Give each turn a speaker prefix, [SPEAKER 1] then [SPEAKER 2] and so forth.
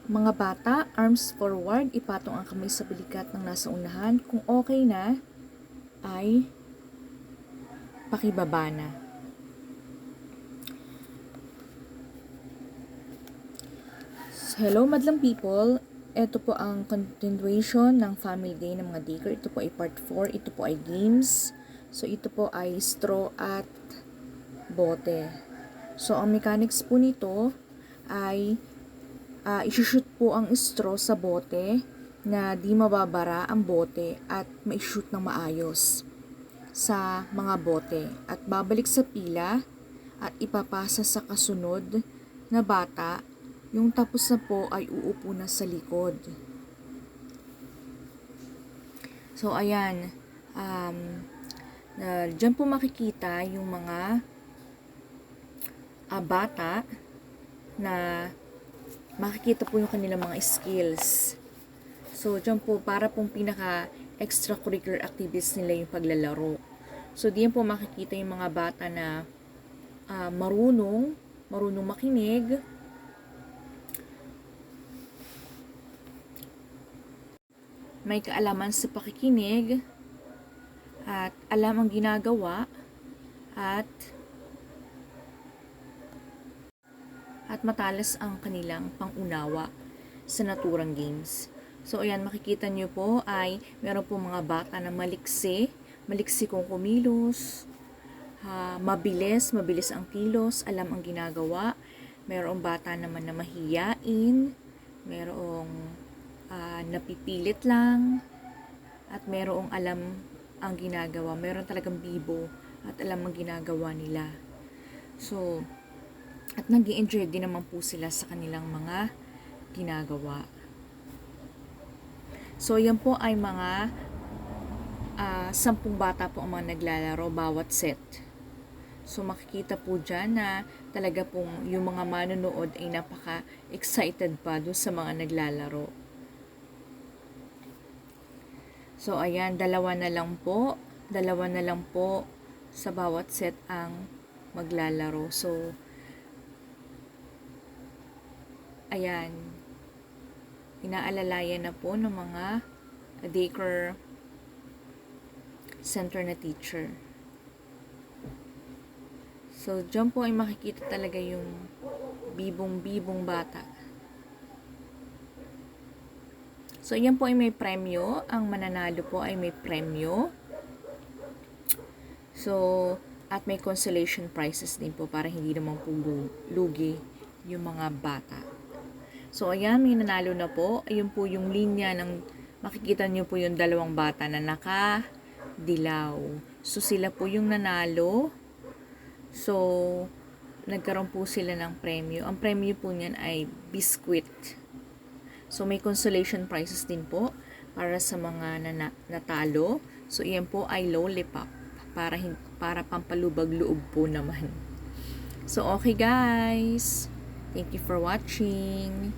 [SPEAKER 1] Mga bata, arms forward, ipatong ang kamay sa balikat ng nasa unahan. Kung okay na, ay pakibaba na. Hello madlang people, ito po ang continuation ng Family Day ng mga Digger. Ito po ay part 4, ito po ay games. So ito po ay straw at bote. So ang mechanics po nito ay isushoot po ang straw sa bote na di mababara ang bote at ma-shoot ng maayos sa mga bote at babalik sa pila at ipapasa sa kasunod na bata. Yung tapos na po ay uupo na sa likod. So ayan, dyan po makikita yung mga bata na makikita po yung kanilang mga skills. So, dyan po, para pong pinaka extracurricular activities nila yung paglalaro. So, diyan po makikita yung mga bata na marunong makinig, may kaalaman sa pakikinig, at alam ang ginagawa, at matalas ang kanilang pangunawa sa naturang games. So, ayan, makikita nyo po ay meron po mga bata na maliksi kung kumilos, mabilis ang kilos, alam ang ginagawa. Merong bata naman na mahiyain, merong napipilit lang, at merong alam ang ginagawa. Meron talagang bibo at alam ang ginagawa nila. So, at nag-i-enjoy din naman po sila sa kanilang mga ginagawa. So, yan po ay mga 10 bata po ang mga naglalaro bawat set. So, makikita po dyan na talaga pong yung mga manonood ay napaka-excited pa doon sa mga naglalaro. So, ayan, dalawa na lang po sa bawat set ang maglalaro. So, ayan, inaalalayan na po ng mga daycare center na teacher. So, dyan po ay makikita talaga yung bibong bata. So, yan po ay may premyo. Ang mananalo po ay may premyo. So, at may consolation prizes din po para hindi naman po lugi yung mga bata. So, ayan, may nanalo na po. Ayun po yung linya ng, makikita nyo po yung dalawang bata na nakadilaw. So, sila po yung nanalo. So, nagkaroon po sila ng premyo. Ang premyo po niyan ay biscuit. So, may consolation prizes din po para sa mga natalo. So, iyan po ay lollipop para pampalubag loob po naman. So, okay guys. Thank you for watching.